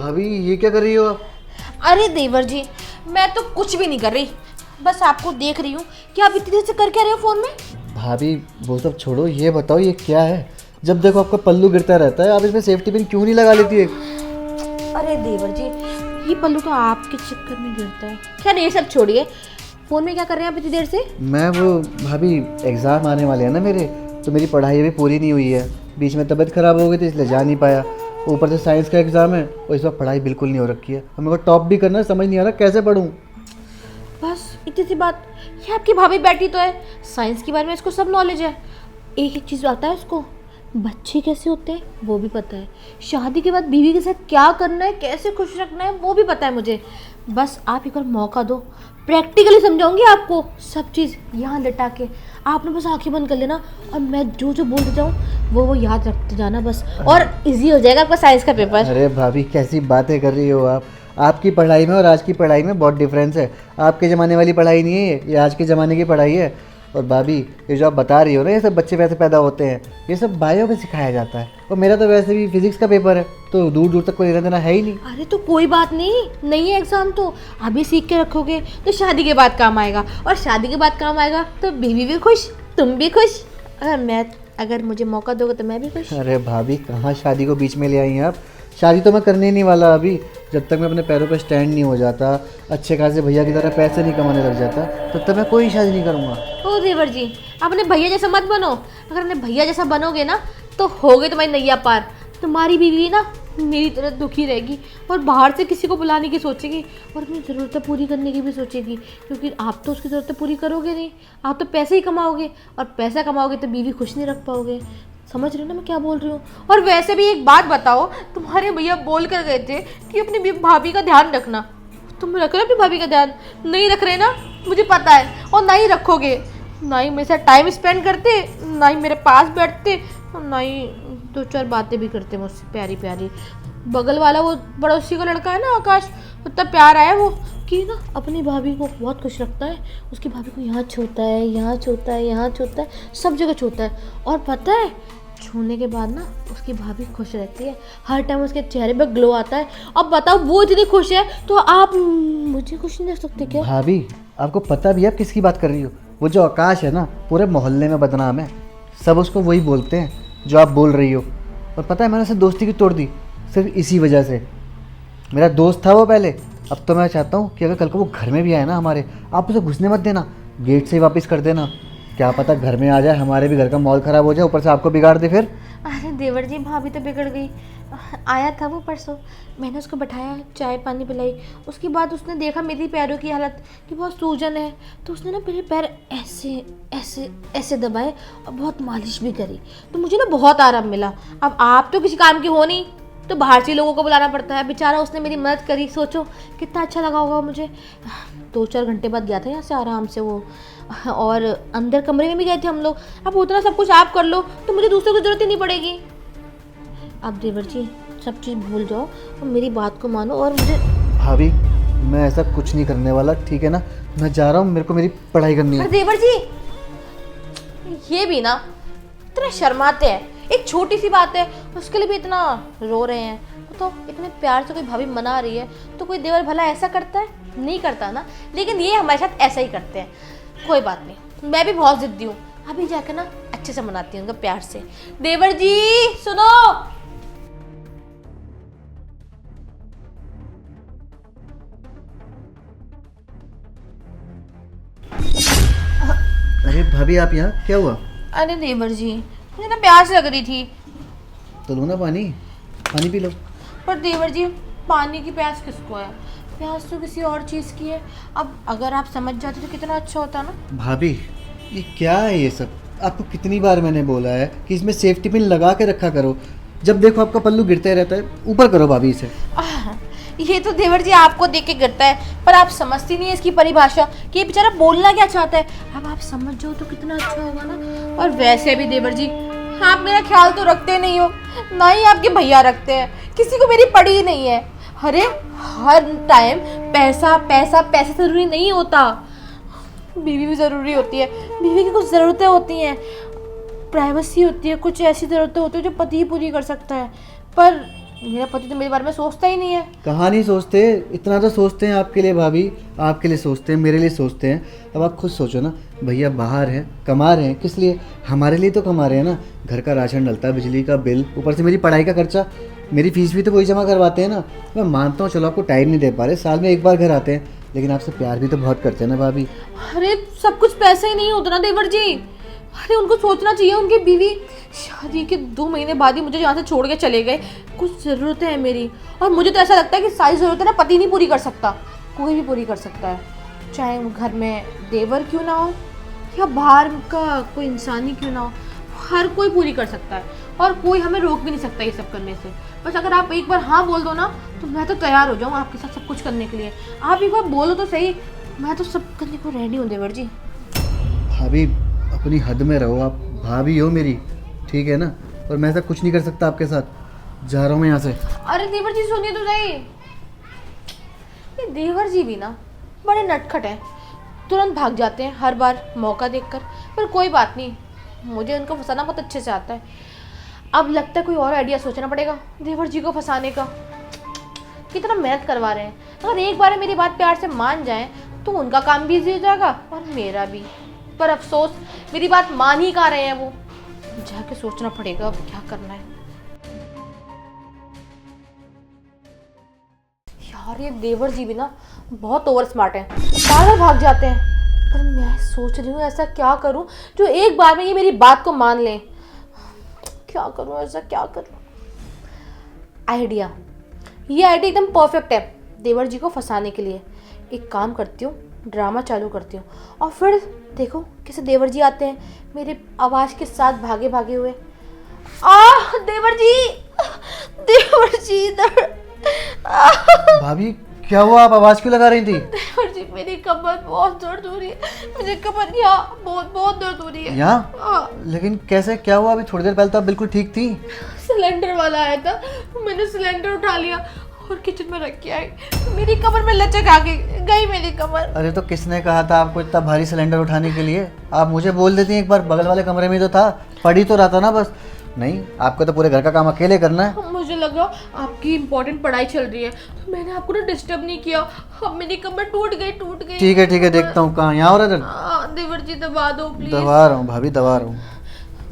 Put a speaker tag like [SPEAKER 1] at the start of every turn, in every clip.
[SPEAKER 1] भाभी ये क्या कर रही हो आप?
[SPEAKER 2] अरे देवर जी, मैं तो कुछ भी नहीं कर रही, बस आपको देख रही हूँ कि आप इतनी देर से कर क्या रहे हो फोन में।
[SPEAKER 1] भाभी वो सब छोड़ो, ये बताओ ये क्या है? जब देखो आपका पल्लू गिरता रहता है, आप इसमें सेफ्टी पिन क्यों नहीं लगा लेती है?
[SPEAKER 2] अरे देवर जी, ये पल्लू तो आपके चक्कर में गिरता है। खैर ये सब छोड़िए, फोन में क्या कर रहे हैं आप इतनी देर से?
[SPEAKER 1] मैं वो भाभी एग्ज़ाम आने वाले हैं ना मेरे, तो मेरी पढ़ाई अभी पूरी नहीं हुई है। बीच में तबीयत ख़राब हो गई थी इसलिए जा नहीं पाया। ऊपर से साइंस का एग्ज़ाम है और इस वक्त पढ़ाई बिल्कुल नहीं हो रखी है और मेरे को टॉप भी करना है, समझ नहीं आ रहा कैसे पढूं।
[SPEAKER 2] बस इतनी सी बात। ये आपकी भाभी बैठी तो है, साइंस के बारे में इसको सब नॉलेज है। एक एक चीज़ आता है उसको, बच्चे कैसे होते हैं वो भी पता है, शादी के बाद बीवी के साथ क्या करना है, कैसे खुश रखना है वो भी पता है मुझे। बस आप एक बार मौका दो, प्रैक्टिकली समझाऊंगी आपको सब चीज़ यहाँ लटा के। आपने बस आंखें बंद कर लेना और मैं जो जो बोलते जाऊँ वो याद रखते जाना बस, और इजी हो जाएगा आपका साइंस का पेपर।
[SPEAKER 1] अरे भाभी कैसी बातें कर रही हो आप? आपकी पढ़ाई में और आज की पढ़ाई में बहुत डिफरेंस है। आपके ज़माने वाली पढ़ाई नहीं है ये आज के ज़माने की पढ़ाई है। और भाभी ये जो आप बता रही हो ना, ये सब बच्चे वैसे पैदा होते हैं, ये सब बायो में सिखाया जाता है। और मेरा तो वैसे भी फिजिक्स का पेपर है, तो दूर दूर तक कोई लेना देना है ही नहीं।
[SPEAKER 2] अरे तो कोई बात नहीं है एग्जाम तो अभी सीख के रखोगे तो शादी के बाद काम आएगा, और शादी के बाद काम आएगा तो बीवी भी खुश, तुम भी खुश, अगर मुझे मौका दोगे तो मैं भी खुश।
[SPEAKER 1] अरे भाभी कहाँ शादी को बीच में ले आई हैं आप? शादी तो मैं करने ही नहीं वाला अभी। जब तक मैं अपने पैरों पर स्टैंड नहीं हो जाता, अच्छे खासे भैया की तरह पैसे नहीं कमाने लग जाता, तब तक मैं कोई शादी नहीं करूँगा।
[SPEAKER 2] ओ देवर जी, अपने भैया जैसा मत बनो। अगर अपने भैया जैसा बनोगे ना तो होगे तुम्हारी नैया पार। तुम्हारी बीवी ना मेरी तरह दुखी रहेगी और बाहर से किसी को बुलाने की सोचेगी और अपनी ज़रूरतें पूरी करने की भी सोचेगी, क्योंकि आप तो उसकी ज़रूरतें पूरी करोगे नहीं। आप तो पैसे ही कमाओगे, और पैसा कमाओगे तो बीवी खुश नहीं रख पाओगे। समझ रहे हो ना मैं क्या बोल रही हूँ? और वैसे भी एक बात बताओ, तुम्हारे भैया बोल कर गए थे कि अपनी भाभी का ध्यान रखना। तुम रख रहे हो अपनी भाभी का ध्यान? नहीं रख रहे ना, मुझे पता है, और ना ही रखोगे। ना ही मेरे साथ टाइम स्पेंड करते, ना ही मेरे पास बैठते, और ना ही दो चार बातें भी करते मुझसे प्यारी प्यारी। बगल वाला वो पड़ोसी का लड़का है ना आकाश, उतना प्यार आया वो कि ना अपनी भाभी को बहुत खुश रखता है। उसकी भाभी को यहाँ छूता है, यहाँ छूता है, यहाँ छूता है, सब जगह छूता है। और पता है छूने के बाद ना उसकी भाभी खुश रहती है, हर टाइम उसके चेहरे पे ग्लो आता है। अब बताओ वो इतनी खुश है तो आप मुझे खुश नहीं रख सकते क्या?
[SPEAKER 1] भाभी आपको पता भी है आप किसकी बात कर रही हो? वो जो आकाश है ना, पूरे मोहल्ले में बदनाम है। सब उसको वही बोलते हैं जो आप बोल रही हो। और पता है मैंने उससे दोस्ती की तोड़ दी सिर्फ इसी वजह से। मेरा दोस्त था वो पहले, अब तो मैं चाहता हूँ कि अगर कल को वो घर में भी आए ना हमारे, आप उसे घुसने मत देना, गेट से ही वापस कर देना। क्या पता घर में आ जाए, हमारे भी घर का माहौल ख़राब हो जाए, ऊपर से आपको बिगाड़ दे फिर।
[SPEAKER 2] अरे देवर जी, भाभी तो बिगड़ गई। आया था वो परसों, मैंने उसको बैठाया, चाय पानी पिलाई। उसके बाद उसने देखा मेरी पैरों की हालत कि बहुत सूजन है, तो उसने ना मेरे पैर ऐसे ऐसे ऐसे दबाए और बहुत मालिश भी करी, तो मुझे ना बहुत आराम मिला। अब आप तो किसी काम की हो नहीं, तो बाहर से लोगों को बुलाना पड़ता है। बेचारा उसने मेरी मदद करी, सोचो कितना अच्छा लगा होगा मुझे। 2-4 घंटे बाद गया था यहाँ से आराम से वो, और अंदर कमरे में भी गए थे हम लोग। अब उतना सब कुछ आप कर लो तो मुझे दूसरे को ज़रूरत ही नहीं पड़ेगी। अब देवर जी सब चीज़ भूल जाओ और मेरी बात को मानो, और मुझे
[SPEAKER 1] भाभी मैं ऐसा कुछ नहीं करने वाला, ठीक है ना? मैं जा रहा हूँ, मेरे को मेरी पढ़ाई करनी है।
[SPEAKER 2] अरे देवर जी, ये भी ना इतना शर्माते हैं। एक छोटी सी बात है उसके लिए भी इतना रो रहे हैं। तो इतने प्यार से कोई भाभी मना रही है तो कोई देवर भला ऐसा करता है? नहीं करता ना, लेकिन ये हमारे साथ ऐसा ही करते हैं। कोई बात नहीं, मैं भी बहुत जिद्दी हूँ, अभी जाकर ना अच्छे से मनाती हूँ उनका प्यार से। देवर जी सुनो।
[SPEAKER 1] अरे भाभी आप यहाँ, क्या हुआ?
[SPEAKER 2] अरे देवर जी, मुझे ना प्यास लग रही थी।
[SPEAKER 1] तो लो ना पानी, पानी पी लो।
[SPEAKER 2] पर देवर जी पानी की प्यास किसको है? प्यास तो किसी और चीज़ की है। अब अगर आप समझ जाते तो कितना अच्छा होता ना।
[SPEAKER 1] भाभी ये क्या है ये सब? आपको कितनी बार मैंने बोला है कि इसमें सेफ्टी पिन लगा के रखा करो। जब देखो आपका पल्लू गिरते रहता है, ऊपर करो भाभी इसे।
[SPEAKER 2] ये तो देवर जी आपको देख के गिरता है, पर आप समझती नहीं है इसकी परिभाषा कि ये बेचारा बोलना क्या चाहता है। अब आप समझ जाओ तो कितना अच्छा होगा ना। और वैसे भी देवर जी आप मेरा ख्याल तो रखते नहीं हो, ना ही आपके भैया रखते हैं, किसी को मेरी पड़ी ही नहीं है। अरे हर टाइम पैसा पैसा पैसा ज़रूरी नहीं होता, बीवी भी ज़रूरी होती है। बीवी की कुछ ज़रूरतें होती हैं, प्राइवेसी होती है, कुछ ऐसी ज़रूरतें होती है जो पति ही पूरी कर सकता है। पर मेरा पति तो मेरे बारे में सोचता ही नहीं है।
[SPEAKER 1] कहाँ नहीं सोचते, इतना तो सोचते हैं आपके लिए भाभी, आपके लिए सोचते हैं, मेरे लिए सोचते हैं। अब आप खुद सोचो ना, भैया बाहर हैं, कमा रहे हैं, किस लिए? हमारे लिए तो कमा रहे हैं ना। घर का राशन डलता है, बिजली का बिल, ऊपर से मेरी पढ़ाई का खर्चा, मेरी फीस भी तो वही जमा करवाते हैं ना। मैं मानता हूँ चलो आपको टाइम नहीं दे पा रहे, साल में एक बार घर आते हैं, लेकिन आपसे प्यार भी तो बहुत करते हैं ना भाभी।
[SPEAKER 2] अरे सब कुछ पैसे ही नहीं होता ना देवर जी। अरे उनको सोचना चाहिए, उनकी बीवी शादी के 2 महीने बाद ही मुझे यहाँ से छोड़ के चले गए। कुछ ज़रूरतें हैं मेरी, और मुझे तो ऐसा लगता है कि सारी ज़रूरतें ना पति नहीं पूरी कर सकता, कोई भी पूरी कर सकता है। चाहे वो घर में देवर क्यों ना हो या बाहर का कोई इंसान ही क्यों ना हो, हर कोई पूरी कर सकता है, और कोई हमें रोक भी नहीं सकता ये सब करने से। बस अगर आप एक बार हाँ बोल दो ना, तो मैं तो तैयार हो जाऊँ आपके साथ सब कुछ करने के लिए। आप एक बार बोलो तो सही, मैं तो सब करने को रेडी हूँ देवर जी।
[SPEAKER 1] भाभी अपनी हद में रहो, आप भाभी हो मेरी, ठीक है ना? और मैं ऐसा कुछ नहीं कर सकता आपके साथ। जा रहा हूँ मैं यहाँ से।
[SPEAKER 2] अरे देवर जी सुनिए तो सही, ये देवर जी भी ना बड़े नटखट हैं, तुरंत भाग जाते हैं हर बार मौका देखकर। पर कोई बात नहीं, मुझे उनको फंसाना बहुत अच्छे से आता है। अब लगता है कोई और आइडिया सोचना पड़ेगा देवर जी को फंसाने का। कितना मेहनत करवा रहे हैं, अगर एक बार मेरी बात प्यार से मान जाएं तो उनका काम भी इजी हो जाएगा और मेरा भी। पर अफसोस मेरी बात मान ही कहाँ रहे हैं वो। जाके सोचना पड़ेगा अब क्या करना है। यार ये देवर जी भी ना बहुत ओवर स्मार्ट हैं, बार भाग जाते हैं। पर मैं सोच रही हूँ ऐसा क्या करूँ जो एक बार में ये मेरी बात को मान लें। क्या करूँ, ऐसा क्या करूँ? आइडिया, ये आइडिया एकदम परफेक्ट है देवर जी को फंसाने के लिए। एक काम करती हूँ, ड्रामा चालू करती हूँ, और फिर देखो कैसे देवर जी आते हैं मेरे आवाज़ के साथ भागे भागे हुए। देवर जी, देवर जी इधर।
[SPEAKER 1] भाभी क्या हुआ, आप आवाज़ क्यों लगा रही थी?
[SPEAKER 2] देवर जी मेरी कमर बहुत दर्द हो रही है, मुझे कमर यहाँ बहुत बहुत दर्द हो रही है।
[SPEAKER 1] यहाँ? लेकिन कैसे, क्या हुआ? अभी थोड़ी देर पहले तो आप बिल्कुल ठीक थी।
[SPEAKER 2] सिलेंडर वाला आया था, मैंने सिलेंडर उठा लिया और किचन में रख के आई, मेरी कमर में लचक आ गई मेरी कमर।
[SPEAKER 1] अरे तो किसने कहा था आपको इतना भारी सिलेंडर उठाने के लिए? आप मुझे बोल देती एक बार, बगल वाले कमरे में तो था, पड़ी तो रहा था ना बस। नहीं, आपको तो पूरे घर का काम अकेले करना है।
[SPEAKER 2] मुझे लगा आपकी इम्पोर्टेंट पढ़ाई चल रही है तो मैंने आपको ना डिस्टर्ब नहीं किया। अब मेरी कमर टूट गई।
[SPEAKER 1] ठीक है देखता हूँ कहाँ, यहाँ हो रहा है?
[SPEAKER 2] देवर जी दबा दो प्लीज।
[SPEAKER 1] दबा रहा हूँ भाभी, दबा रहा हूँ।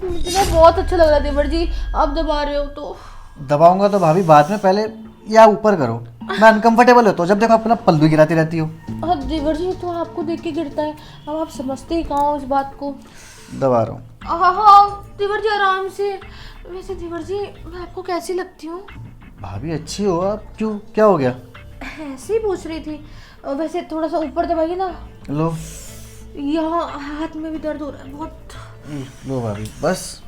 [SPEAKER 2] मुझे ना बहुत अच्छा लग रहा है देवर जी, आप दबा रहे हो तो।
[SPEAKER 1] दबाऊंगा तो भाभी बाद में, पहले या ऊपर करो, मैं अनकंफर्टेबल होता हूँ जब देखो अपना पल्लू गिराती रहती हो।
[SPEAKER 2] देवर जी तो आपको देख के गिरता है, अब आप समझते ही कहाँ हो इस बात को।
[SPEAKER 1] दबा रहा हूँ।
[SPEAKER 2] हाँ देवर जी आराम से। वैसे देवर जी मैं आपको कैसी लगती हूँ?
[SPEAKER 1] भाभी अच्छी हो आप, क्यों, क्या हो गया?
[SPEAKER 2] ऐसे ही पूछ रही थी। वैसे थोड़ा सा ऊपर दबाइए ना।
[SPEAKER 1] लो,
[SPEAKER 2] यहाँ हाथ में भी दर्द हो रहा है बहुत।
[SPEAKER 1] लो भाभी बस।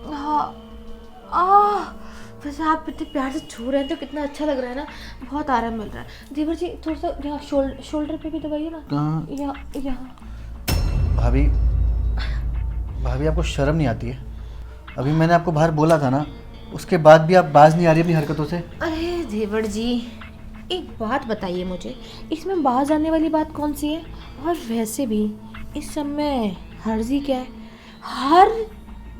[SPEAKER 2] हाँ वैसे आप इतने प्यार से छू रहे हैं तो कितना अच्छा लग रहा है ना, बहुत आराम मिल रहा है। देवर जी थोड़ा सा यहाँ शोल्डर पे भी दबाइए ना।
[SPEAKER 1] कहाँ?
[SPEAKER 2] यहाँ।
[SPEAKER 1] भाभी भाभी आपको शर्म नहीं आती है? अभी मैंने आपको बाहर बोला था ना, उसके बाद भी आप बाज नहीं आ रही अपनी हरकतों से।
[SPEAKER 2] अरे देवर जी एक बात बताइए मुझे, इसमें बाज आने वाली बात कौन सी है? और वैसे भी इस समय हर्जी क्या है? हर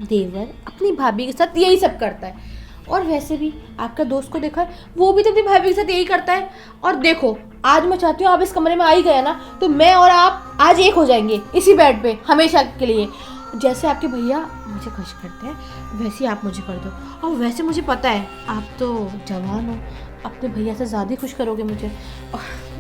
[SPEAKER 2] देवर अपनी भाभी के साथ यही सब करता है। और वैसे भी आपका दोस्त को देखा है, वो भी तो अपनी भाभी के साथ यही करता है। और देखो आज मैं चाहती हूँ आप इस कमरे में आ ही गया ना, तो मैं और आप आज एक हो जाएंगे इसी बेड पे हमेशा के लिए। जैसे आपके भैया मुझे खुश करते हैं वैसे ही आप मुझे कर दो। और वैसे मुझे पता है आप तो जवान हो, अपने भैया से ज़्यादा खुश करोगे मुझे।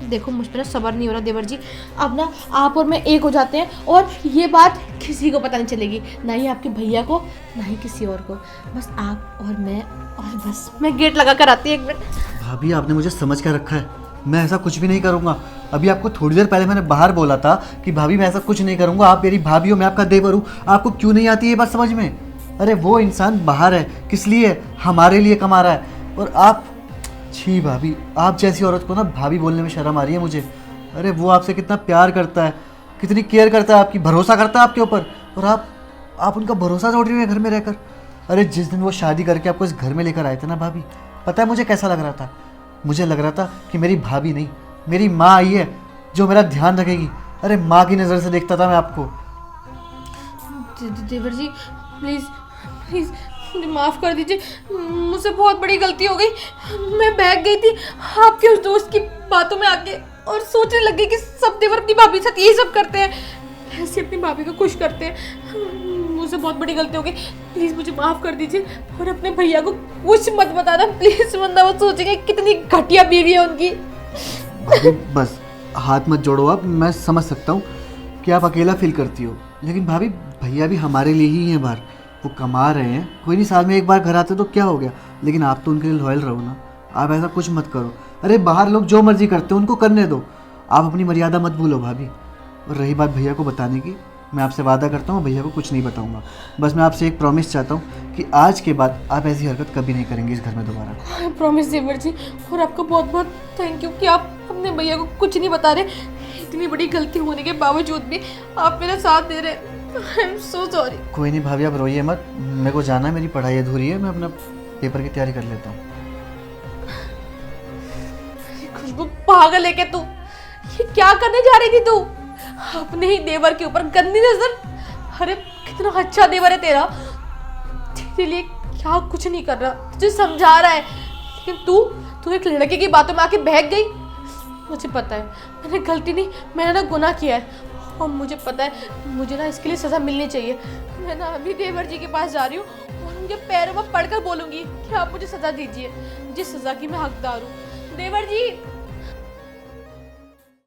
[SPEAKER 2] देखो मुझ पर ना सब्र नहीं हो रहा देवर जी, अब ना आप और मैं एक हो जाते हैं और ये बात किसी को पता नहीं चलेगी, ना ही आपके भैया को ना ही किसी और को, बस आप और मैं। और बस मैं गेट लगा कर आती है, 1 मिनट।
[SPEAKER 1] भाभी आपने मुझे समझ कर रखा है, मैं ऐसा कुछ भी नहीं करूँगा। अभी आपको थोड़ी देर पहले मैंने बाहर बोला था कि भाभी मैं ऐसा कुछ नहीं करूँगा, आप मेरी भाभी हो, मैं आपका देवर हूँ। आपको क्यों नहीं आती ये बात समझ में? अरे वो इंसान बाहर है, किस लिए? हमारे लिए कमा रहा है। और आप, छी भाभी, आप जैसी औरत को ना भाभी बोलने में शर्म आ रही है मुझे। अरे वो आपसे कितना प्यार करता है, कितनी केयर करता है आपकी, भरोसा करता है आपके ऊपर, और आप उनका भरोसा तोड़ रही हैं घर में रहकर। अरे जिस दिन वो शादी करके आपको इस घर में लेकर आए थे ना भाभी, पता है मुझे कैसा लग रहा था? मुझे लग रहा था कि मेरी भाभी नहीं, मेरी माँ आई है जो मेरा ध्यान रखेगी। अरे माँ की नज़र से देखता था मैं आपको।
[SPEAKER 2] देवर जी प्लीज़ प्लीज़ मुझे माफ़ कर दीजिए, मुझसे बहुत बड़ी गलती हो गई। मैं बहक गई थी आपके उस दोस्त की बातों में आके और सोचने लग गई कि सब देवर अपनी भाभी के साथ यही सब करते हैं, ऐसे अपनी भाभी को खुश करते हैं। मुझसे बहुत बड़ी गलती हो गई, प्लीज़ मुझे माफ़ कर दीजिए और अपने भैया को कुछ मत बताना प्लीज़, वरना वो सोचेंगे कितनी घटिया बीवी है उनकी।
[SPEAKER 1] भाभी बस हाथ मत जोड़ो आप, मैं समझ सकता हूँ कि आप अकेला फील करती हो, लेकिन भाभी भैया भी हमारे लिए ही हैं बाहर, वो कमा रहे हैं, कोई नहीं साल में एक बार घर आते तो क्या हो गया, लेकिन आप तो उनके लिए लॉयल रहो ना, आप ऐसा कुछ मत करो। अरे बाहर लोग जो मर्जी करते हैं उनको करने दो, आप अपनी मर्यादा मत भूलो भाभी। और रही बात भैया को बताने की, मैं आपसे वादा करता हूँ भैया को कुछ नहीं बताऊँगा, बस मैं आपसे एक प्रॉमिस चाहता हूँ कि आज के बाद आप ऐसी हरकत कभी नहीं करेंगे इस घर में दोबारा।
[SPEAKER 2] प्रॉमिस देवर जी, और आपका बहुत बहुत थैंक यू कि आप अपने भैया को कुछ नहीं बता रहे। इतनी बड़ी गलती होने के बावजूद भी आप मेरा साथ दे रहे, आई एम सो सॉरी।
[SPEAKER 1] कोई नहीं भाभी आप रोइए मत, मेरे को जाना है, मेरी पढ़ाई अधूरी है, मैं अपना पेपर की तैयारी कर लेता हूँ।
[SPEAKER 2] खुशबू पागल है क्या तू? ये क्या करने जा रही थी तू? अपने ही देवर के ऊपर गंदी नजर। अरे कितना अच्छा देवर है तेरा, तेरे लिए क्या कुछ नहीं कर रहा, तुझे समझा रहा है, लेकिन तू एक लड़के की बातों में आके बहक गई। मुझे पता है मैंने गलती नहीं, मैंने ना गुनाह किया है, और मुझे पता है मुझे ना इसके लिए सज़ा मिलनी चाहिए। मैं ना अभी देवर जी के पास जा रही हूँ और उनके पैरों में पड़कर बोलूँगी कि आप मुझे सज़ा दीजिए, जिस सज़ा की मैं हकदार हूँ। देवर जी